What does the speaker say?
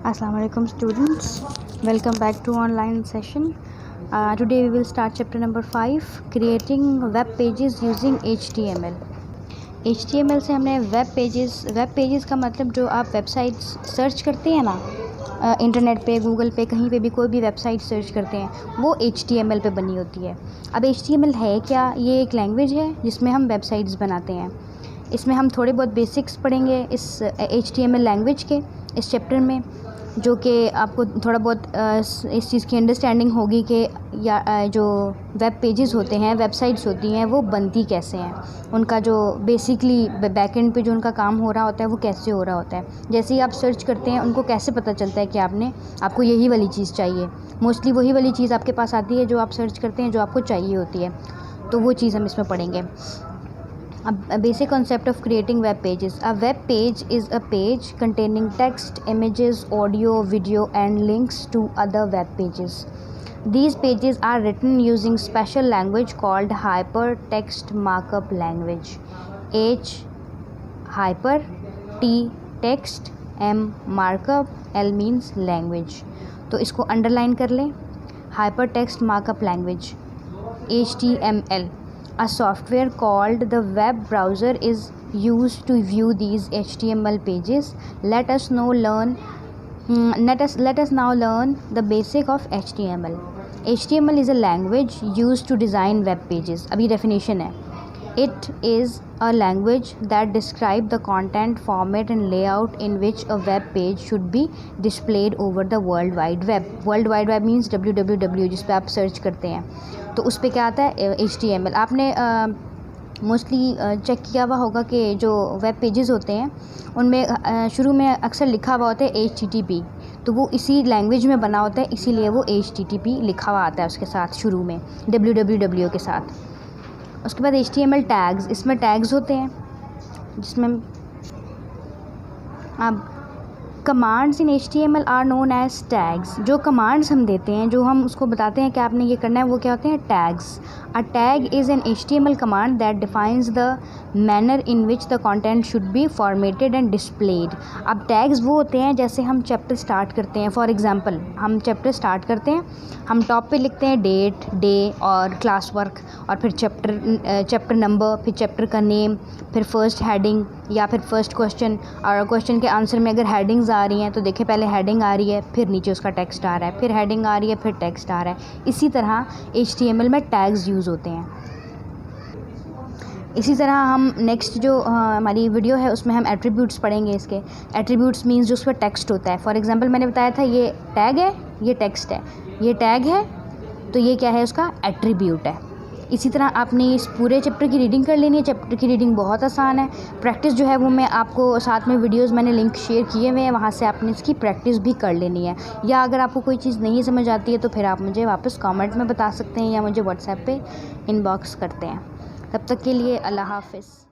Assalamu alaikum students, welcome back to online session. Today we will start chapter number 5, creating web pages using HTML. HTML से हमने web pages का मतलब जो आप websites search करते हैं ना, इंटरनेट पे, गूगल पे, कहीं पे भी कोई भी वेबसाइट सर्च करते हैं वो HTML पे बनी होती है। अब HTML है क्या? ये एक लैंग्वेज है जिसमें हम वेबसाइट्स बनाते हैं। इसमें हम थोड़े बहुत बेसिक्स पढ़ेंगे इस HTML लैंग्वेज के इस चैप्टर में, जो कि आपको थोड़ा बहुत इस चीज़ की अंडरस्टैंडिंग होगी कि या जो वेब पेजेस होते हैं, वेबसाइट्स होती हैं, वो बनती कैसे हैं, उनका जो बेसिकली बैकएंड पे जो उनका काम हो रहा होता है वो कैसे हो रहा होता है। जैसे ही आप सर्च करते हैं उनको कैसे पता चलता है कि आपको यही वाली चीज़ चाहिए। मोस्टली वही वाली चीज़ आपके पास आती है जो आप सर्च करते हैं, जो आपको चाहिए होती है। तो वो चीज़ हम इसमें पढ़ेंगे। A basic concept of creating web pages. A web page is a page containing text, images, audio, video and links to other web pages. These pages are written using special language called hypertext markup language. H hyper, T text, M markup, L means language. तो इसको underline कर लें। Hypertext markup language, HTML. A software called the web browser is used to view these HTML pages. Let us now learn the basic of HTML. HTML is a language used to design web pages. अभी definition है. It is a language that describes the content, format and layout in which a web page should be displayed over the World Wide Web. World Wide Web means www, जिस पे आप search करते हैं। तो उस पे क्या आता है? HTML। आपने मोस्टली चेक किया हुआ होगा कि जो वेब पेजेस होते हैं उनमें शुरू में अक्सर लिखा हुआ होता है HTTP, तो वो इसी लैंग्वेज में बना होता है, इसीलिए वो HTTP लिखा हुआ आता है उसके साथ शुरू में www के साथ। उसके बाद HTML टैग्स, इसमें टैग्स होते हैं जिसमें अब commands in HTML are known as tags. जो कमांड्स हम देते हैं, जो हम उसको बताते हैं कि आपने ये करना है, वो क्या होते हैं? Tags. A tag is an HTML command that defines the manner in which the content should be formatted and displayed. अब टैग्स वो होते हैं जैसे हम चैप्टर स्टार्ट करते हैं। फॉर एग्जांपल हम चैप्टर स्टार्ट करते हैं, हम टॉप पे लिखते हैं डेट, डे और क्लास वर्क, और फिर चैप्टर नंबर, फिर चैप्टर का नेम, फिर फर्स्ट हेडिंग या फिर फर्स्ट क्वेश्चन, और क्वेश्चन के आंसर में अगर हेडिंग्स आ रही हैं तो देखिए पहले हेडिंग आ रही है, फिर नीचे उसका टेक्स्ट आ रहा है, फिर हेडिंग आ रही है, फिर टेक्स्ट आ रहा है। इसी तरह HTML में टैग्स यूज़ होते हैं। इसी तरह हम नेक्स्ट जो हमारी वीडियो है उसमें हम एट्रीब्यूट्स पढ़ेंगे। इसके एट्रीब्यूट्स मीन्स जो उस पर टेक्स्ट होता है। फॉर एग्जांपल मैंने बताया था ये टैग है, ये टेक्स्ट है, ये टैग है, तो ये क्या है? उसका एट्रीब्यूट है। इसी तरह आपने इस पूरे चैप्टर की रीडिंग कर लेनी है। चैप्टर की रीडिंग बहुत आसान है। प्रैक्टिस जो है वो मैं आपको साथ में वीडियोस मैंने लिंक शेयर किए हुए हैं, वहाँ से आपने इसकी प्रैक्टिस भी कर लेनी है। या अगर आपको कोई चीज़ नहीं समझ आती है तो फिर आप मुझे वापस कमेंट में बता सकते हैं या मुझे व्हाट्सएप पे इनबॉक्स करते हैं। तब तक के लिए अल्लाह हाफ़िज़।